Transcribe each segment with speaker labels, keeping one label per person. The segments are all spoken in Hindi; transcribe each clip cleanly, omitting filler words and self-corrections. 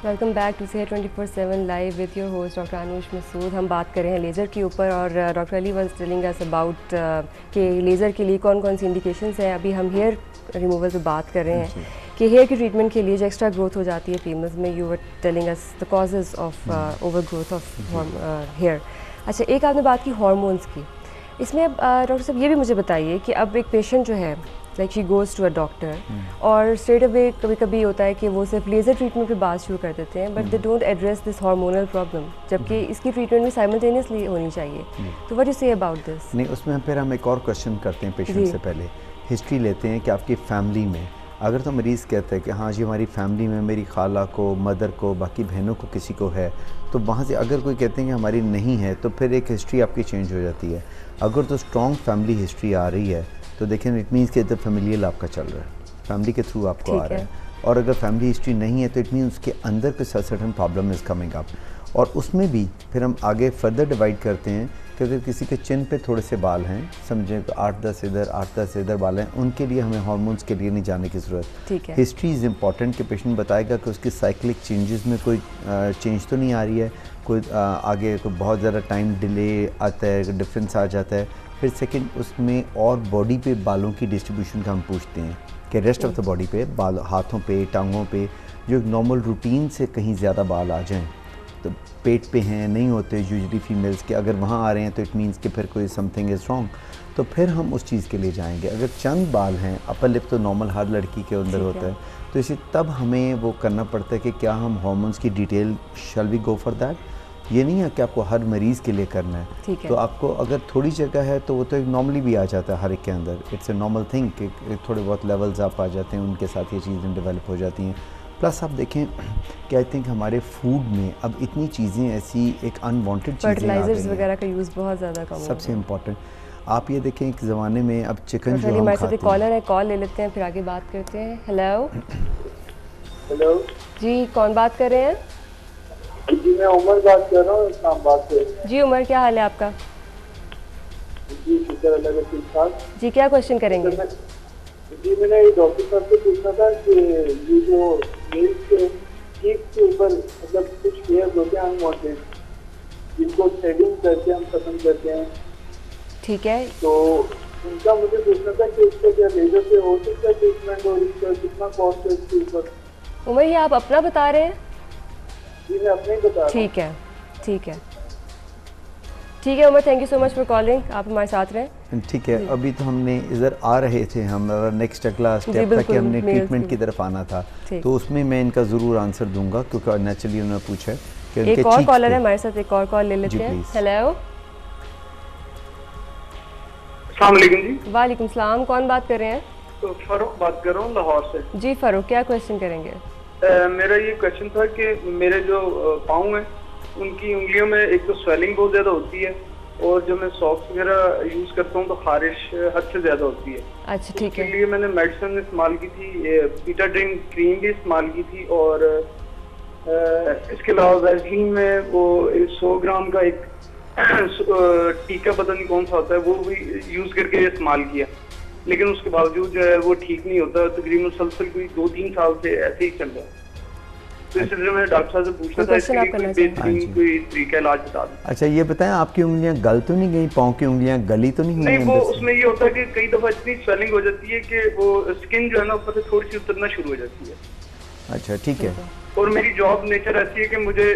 Speaker 1: वेलकम बैक टू सेहत 24/7 live with your host doctor Anush Masood. हम बात कर रहे हैं लेज़र के ऊपर और doctor Ali was telling us about कि लेज़र के लिए कौन कौन सी इंडिकेशंस हैं। अभी हम हेयर रिमूवल पे बात कर रहे हैं कि हेयर की ट्रीटमेंट के लिए जो एक्स्ट्रा ग्रोथ हो जाती है फीमेल्स में, you were telling us the causes of over growth of hair. अच्छा, एक आपने बात की हार्मोन्स की, इसमें अब डॉक्टर साहब ये भी मुझे बताइए कि अब एक पेशेंट जो है like she goes to a doctor और स्ट्रेट अवे कभी कभी होता है कि वो सिर्फ लेज़र ट्रीटमेंट पे बात शुरू कर देते हैं, but they don't address this hormonal problem, जबकि इसकी ट्रीटमेंट भी साइमल्टेनियसली होनी चाहिए। तो what you say about this?
Speaker 2: नहीं, उसमें फिर हम एक और क्वेश्चन करते हैं पेशेंट से पहले, हिस्ट्री लेते हैं कि आपकी फैमिली में अगर तो मरीज़ कहता है कि हाँ जी हमारी फैमिली में मेरी खाला को, मदर को, बाकी बहनों को किसी को है, तो वहाँ से अगर कोई कहते हैं कि हमारी नहीं है तो फिर एक हिस्ट्री आपकी चेंज हो जाती है। अगर तो स्ट्रॉन्ग फैमिली हिस्ट्री आ रही है तो देखें इट मीन्स कि इधर फैमिलियल आपका चल रहा है, फैमिली के थ्रू आपको आ रहा है। और अगर फैमिली हिस्ट्री नहीं है तो इट मीन्स उसके अंदर कोई certain problem is coming up. और उसमें भी फिर हम आगे फर्दर डिवाइड करते हैं कि अगर किसी के चिन पे थोड़े से बाल हैं, समझें 8-10 इधर 8-10 इधर बाल हैं, उनके लिए हमें हार्मोन्स के लिए नहीं जाने की ज़रूरत। हिस्ट्री इज़ इम्पॉर्टेंट कि पेशेंट बताएगा कि उसकी साइक्लिक चेंजेस में कोई चेंज तो नहीं आ रही है, कोई आगे कोई बहुत ज़्यादा टाइम डिले आता है, डिफरेंस आ जाता है। फिर सेकंड उसमें और बॉडी पे बालों की डिस्ट्रीब्यूशन का हम पूछते हैं कि रेस्ट ऑफ द बॉडी पे बाल, हाथों पे, टांगों पे जो एक नॉर्मल रूटीन से कहीं ज़्यादा बाल आ जाएं, तो पेट पे हैं नहीं होते यूजुअली फीमेल्स के, अगर वहाँ आ रहे हैं तो इट मीन्स कि फिर कोई समथिंग इज़ रॉन्ग, तो फिर हम उस चीज़ के लिए जाएंगे। अगर चंद बाल हैं, अपर लिप तो नॉर्मल हर लड़की के अंदर होता है, तो इसे तब हमें वो करना पड़ता है कि क्या हम हार्मोन्स की detail shall we go for that. ये नहीं है कि आपको हर मरीज़ के लिए करना है, तो आपको अगर थोड़ी जगह है तो वो तो एक नॉर्मली भी आ जाता है हर एक के अंदर, इट्स ए नॉर्मल थिंग कि थोड़े बहुत लेवल्स आप आ जाते हैं, उनके साथ ये चीज़ें डेवलप हो जाती हैं। प्लस आप देखें कि आई थिंक हमारे फूड में अब इतनी चीज़ें ऐसी एक अनवांटेड चीज़ें
Speaker 1: फर्टिलाइजर्स वगैरह का यूज़ बहुत ज़्यादा कम हो गया।
Speaker 2: सबसे इम्पॉर्टेंट आप ये देखें एक ज़माने में अब चिकन जो हम
Speaker 1: हमारे साथ एक कॉलर है, कॉल ले लेते हैं फिर आगे बात करते हैं। हेलो
Speaker 3: हेलो जी,
Speaker 1: कौन बात कर रहे हैं?
Speaker 3: जी मैं उमर बात कर रहा हूँ इस्लामाबाद से।
Speaker 1: जी उमर, क्या हाल है आपका?
Speaker 3: जी शुक्र अल्लाह का, ठीक ठाक।
Speaker 1: जी क्या क्वेश्चन करेंगे?
Speaker 3: जी मैंने डॉक्टर साहब से पूछना था कि ये जो मेल्स के चीफ के ऊपर मतलब कुछ हेयर्स होते हैं अनवांटेड, जिनको थ्रेडिंग करके हम खत्म करते हैं,
Speaker 1: ठीक है,
Speaker 3: तो उनका मुझे पूछना था कि इसका क्या लेजर से हो सकता है ट्रीटमेंट और इसका कितना कॉस्ट है इसके ऊपर?
Speaker 1: उमर ये आप अपना बता रहे हैं?
Speaker 3: जी मैं अपने ही बता रहा हूँ।
Speaker 1: ठीक है ठीक है ठीक है Umar, thank you so much for calling, आप हमारे साथ रहें।
Speaker 2: ठीक है, अभी तो हमने इधर आ रहे थे, हमारा नेक्स्ट अगला स्टेप था कि हमने ट्रीटमेंट की तरफ आना था, तो उसमें मैं इनका ज़रूर आंसर दूंगा क्योंकि नेचुरली उन्होंने पूछा कि
Speaker 1: एक और कॉलर है हमारे साथ, एक और कॉल ले लेते हैं। हेलो
Speaker 3: अस्सलाम वालेकुम जी।
Speaker 1: वालेकुम सलाम, कौन बात कर रहे हैं?
Speaker 3: तो फारूक बात कर रहा हूँ लाहौर से।
Speaker 1: जी फारूक, क्या क्वेश्चन करेंगे?
Speaker 3: मेरा ये क्वेश्चन था कि मेरे जो पाँव हैं उनकी उंगलियों में एक तो स्वेलिंग बहुत ज़्यादा होती है और जब मैं सॉक्स वगैरह यूज़ करता हूँ तो खारिश हद से ज़्यादा होती है।
Speaker 1: अच्छा ठीक है,
Speaker 3: इसके लिए मैंने मेडिसिन इस्तेमाल की थी, बीटाडिन क्रीम भी इस्तेमाल की थी और इसके अलावा वैसलीन में वो 100 ग्राम का एक टीका पता नहीं कौन सा होता है वो भी यूज़ करके इस्तेमाल किया, लेकिन उसके बावजूद जो है वो ठीक नहीं होता, तकरीबन मुसलसल कोई 2-3 साल से ऐसे ही चल रहा है। तो इसलिए मैं डॉक्टर साहब से पूछना था इसके लिए कोई बेहतरीन कोई तरीका इलाज बता दें।
Speaker 2: अच्छा ये बताएं, आपकी उंगलियां गल तो नहीं गई, पाँव की उंगलियां गली तो नहीं?
Speaker 3: नहीं, वो उसमें ये होता है कि कई दफा इतनी स्वेलिंग हो जाती है कि वो स्किन जो है ना ऊपर से थोड़ी सी उतरना शुरू हो जाती है।
Speaker 2: अच्छा ठीक है।
Speaker 3: और मेरी जॉब नेचर ऐसी है कि मुझे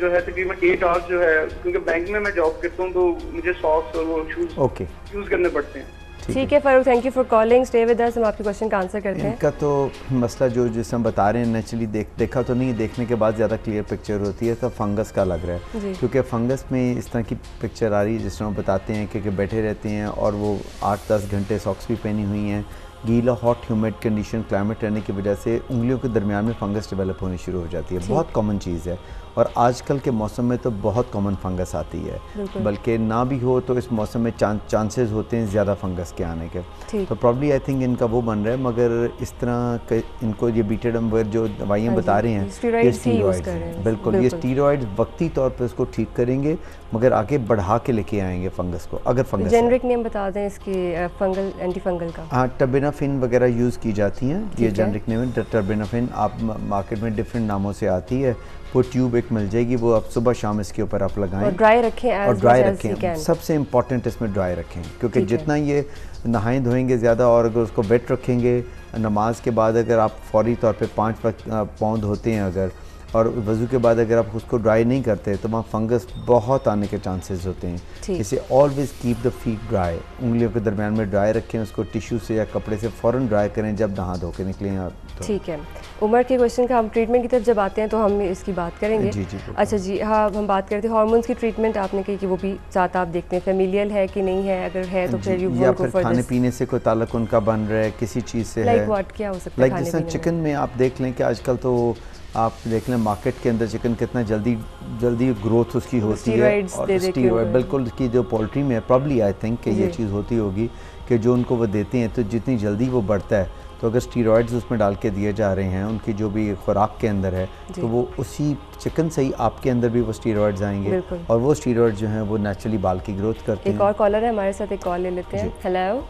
Speaker 3: जो है तकरीबन 8 आवर्स जो है, क्योंकि बैंक में मैं जॉब करता हूँ तो मुझे सॉक्स और वो शूज यूज करने पड़ते हैं।
Speaker 1: ठीक है Farooq, thank you for calling, stay with us, हम आपके क्वेश्चन का आंसर करते हैं।
Speaker 2: इनका तो मसला जो जिस हम बता रहे हैं नेचुरली देखा तो नहीं, देखने के बाद ज़्यादा क्लियर पिक्चर होती है, तो फंगस का लग रहा है, क्योंकि फंगस में इस तरह की पिक्चर आ रही है जिस तरह बताते हैं कि बैठे रहते हैं और वो 8-10 घंटे सॉक्स भी पहनी हुई हैं, गीला हॉट ह्यूमिड कंडीशन क्लाइमेट रहने की वजह से उंगलियों के दरमियान में फंगस डेवलप होनी शुरू हो जाती है। बहुत कॉमन चीज़ है और आजकल के मौसम में तो बहुत कॉमन फंगस आती है, बल्कि ना भी हो तो इस मौसम में चांसेस होते हैं ज़्यादा फंगस के आने के, तो प्रॉब्ली आई थिंक इनका वो बन रहा है। मगर इस तरह इनको ये बीटाडिन जो दवाइयाँ बता रहे हैं ये स्टीरॉइड्स, बिल्कुल ये स्टीरॉइड्स वक्ती तौर पर इसको ठीक करेंगे मगर आगे बढ़ा के लेके आएंगे फंगस को। अगर फंगस
Speaker 1: जेनरिक नेम बता दें इसकी फंगल एंटी फंगल का?
Speaker 2: हाँ, टबिना टर्बेनाफिन वगैरह यूज़ की जाती हैं, ये जेनरिक नेम है टर्बेनाफिन, आप मार्केट में डिफरेंट नामों से आती है। वो ट्यूब एक मिल जाएगी, वो आप सुबह शाम इसके ऊपर आप लगाएं
Speaker 1: और ड्राई रखें,
Speaker 2: और ड्राई रखें। सबसे इम्पॉर्टेंट इसमें ड्राई रखें, क्योंकि जितना ये नहाएं धोएंगे ज़्यादा और अगर उसको वेट रखेंगे नमाज के बाद, अगर आप फौरी तौर पे 5 वक्त पाउंड होते हैं अगर, और वज़ू के बाद अगर आप उसको ड्राई नहीं करते तो वहाँ फंगस बहुत आने के चांसेस होते हैं। इसे always keep the feet dry, उंगलियों के दरमियान में ड्राई रखें, उसको टिश्यू से या कपड़े से फ़ौरन ड्राई करें जब नहा धो के निकलें आप तो।
Speaker 1: ठीक है, उमर के क्वेश्चन का हम ट्रीटमेंट की तरफ जब आते हैं तो हम इसकी बात करेंगे।
Speaker 2: जी
Speaker 1: अच्छा जी, हाँ हम बात करते हैं हार्मोन्स की ट्रीटमेंट, आपने कही कि वो भी साथ आप देखते हैं फेमिलियल है कि नहीं है, अगर है तो फिर
Speaker 2: या फिर खाने पीने से कोई ताल्लुक उनका बन रहा है किसी चीज़ से है,
Speaker 1: क्या हो सकता है,
Speaker 2: लाइक जैसे चिकन में आप देख लें कि आजकल तो आप देख लें मार्केट के अंदर चिकन कितना जल्दी ग्रोथ उसकी होती है, और स्टीरॉयड बिल्कुल की जो पोल्ट्री में प्रॉब्ली आई थिंक कि ये चीज़ होती होगी कि जो उनको वो देते हैं तो जितनी जल्दी वो बढ़ता है, तो अगर स्टीरॉयड्स उसमें डाल के दिए जा रहे हैं उनकी जो भी खुराक के अंदर है, तो वो उसी चिकन से ही आपके अंदर भी वो स्टीरॉयड्स आएंगे और वो स्टीरॉयड जो हैं वो नेचुरली बाल की ग्रोथ करते हैं।
Speaker 1: एक और कॉलर है हमारे साथ, एक कॉल ले लेते हैं। हेलो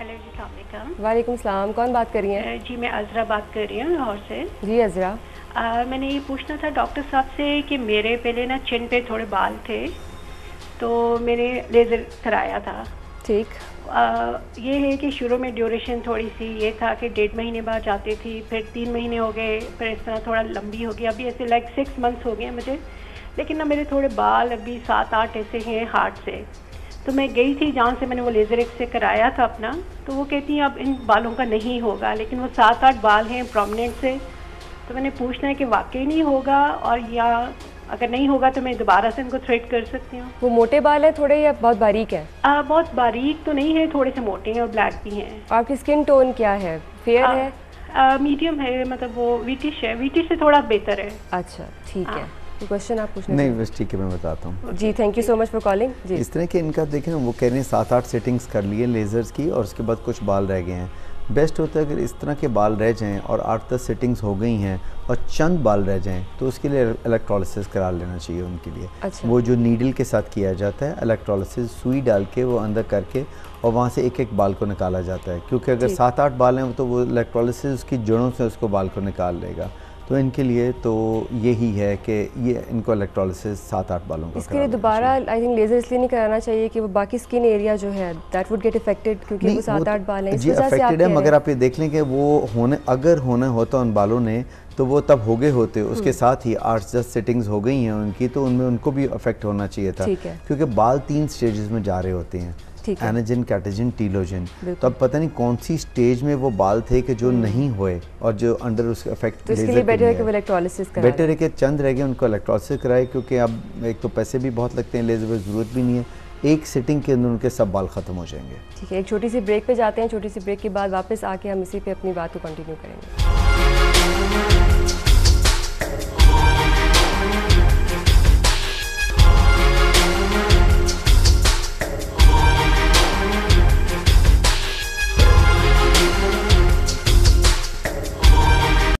Speaker 4: जी,
Speaker 1: वालेकुम सलाम, कौन बात कर रही हैं?
Speaker 4: जी मैं अज़रा बात कर रही हूँ लाहौर से।
Speaker 1: जी अज़रा,
Speaker 4: मैंने ये पूछना था डॉक्टर साहब से कि मेरे पहले ना चिन पे थोड़े बाल थे, तो मैंने लेज़र कराया था।
Speaker 1: ठीक,
Speaker 4: ये है कि शुरू में ड्यूरेशन थोड़ी सी ये था कि 1.5 महीने बाद जाती थी, फिर 3 महीने हो गए, फिर इस तरह थोड़ा लंबी हो गई, अभी ऐसे लाइक 6 मंथ्स हो गए मुझे, लेकिन ना मेरे थोड़े बाल अभी 7-8 ऐसे हैं हार्ट से। तो मैं गई थी जहाँ से मैंने वो लेज़र से कराया था अपना, तो वो कहती हैं अब इन बालों का नहीं होगा, लेकिन वो 7-8 बाल हैं प्रोमिनेंट से, तो मैंने पूछना है कि वाकई नहीं होगा, और या अगर नहीं होगा तो मैं दोबारा से इनको थ्रेड कर सकती हूँ।
Speaker 1: वो मोटे बाल हैं थोड़े या बहुत बारीक है?
Speaker 4: बहुत बारीक तो नहीं है, थोड़े से मोटे हैं और ब्लैक भी हैं।
Speaker 1: आपकी स्किन टोन क्या है, फेयर है?
Speaker 4: मीडियम है, मतलब वो वीटिश है, वीटिश से थोड़ा बेहतर है।
Speaker 1: अच्छा ठीक है, तो क्वेश्चन आप पूछना?
Speaker 2: नहीं बस ठीक है, मैं बताता हूँ।
Speaker 1: जी thank you so much for calling. जी
Speaker 2: इस तरह के इनका देखें ना, वो कह रहे हैं 7-8 सेटिंग्स कर लिए लेज़र्स की और उसके बाद कुछ बाल रह गए हैं। बेस्ट होता है अगर इस तरह के बाल रह जाएं और 8-10 सेटिंग्स हो गई हैं और चंद बाल रह जाएं तो उसके लिए इलेक्ट्रोलिसिस करा लेना चाहिए उनके लिए।
Speaker 1: अच्छा।
Speaker 2: वो जो नीडल के साथ किया जाता है इलेक्ट्रोलिसिस, सुई डाल के वो अंदर करके और वहाँ से एक एक बाल को निकाला जाता है, क्योंकि अगर 7-8 बाल हैं तो वो इलेक्ट्रोलिसिस उसकी जड़ों से उसको बाल को निकाल लेगा। तो इनके लिए तो यही है कि ये इनको इलेक्ट्रोलिसिस 7-8 बालों का
Speaker 1: इसके लिए दोबारा आई थिंक लेज़र इसलिए नहीं कराना चाहिए कि वो बाकी स्किन एरिया जो है दैट वुड गेट अफेक्टेड, क्योंकि वो 7-8 बाल हैं
Speaker 2: जी अफेक्टेड है। मगर आप ये देख लें कि वो अगर होना होता उन बालों ने तो वो तब हो गए होते, उसके साथ ही 8-10 सेटिंग्स हो गई हैं उनकी, तो उनमें उनको भी अफेक्ट होना चाहिए था, क्योंकि बाल 3 स्टेजेस में जा रहे होते हैं, एनाजिन, कैटाजिन, टीलोजिन। तो अब पता नहीं कौन सी स्टेज में वो बाल थे कि जो नहीं हुए और जो अंडर उसके अफेक्ट,
Speaker 1: तो इसके लिए बेटर है कि वो इलेक्ट्रोलिसिस कराएं।
Speaker 2: बेटर है कि चंद रह गए उनको इलेक्ट्रोलिसिस कराए, क्योंकि अब एक तो पैसे भी बहुत लगते हैं, लेज़र की ज़रूरत भी नहीं है, एक सिटिंग के अंदर उनके सब बाल ख़त्म हो जाएंगे।
Speaker 1: ठीक है, एक छोटी सी ब्रेक पे जाते हैं, छोटी सी ब्रेक के बाद वापस आके हम इसी पे अपनी बात को कंटिन्यू करेंगे।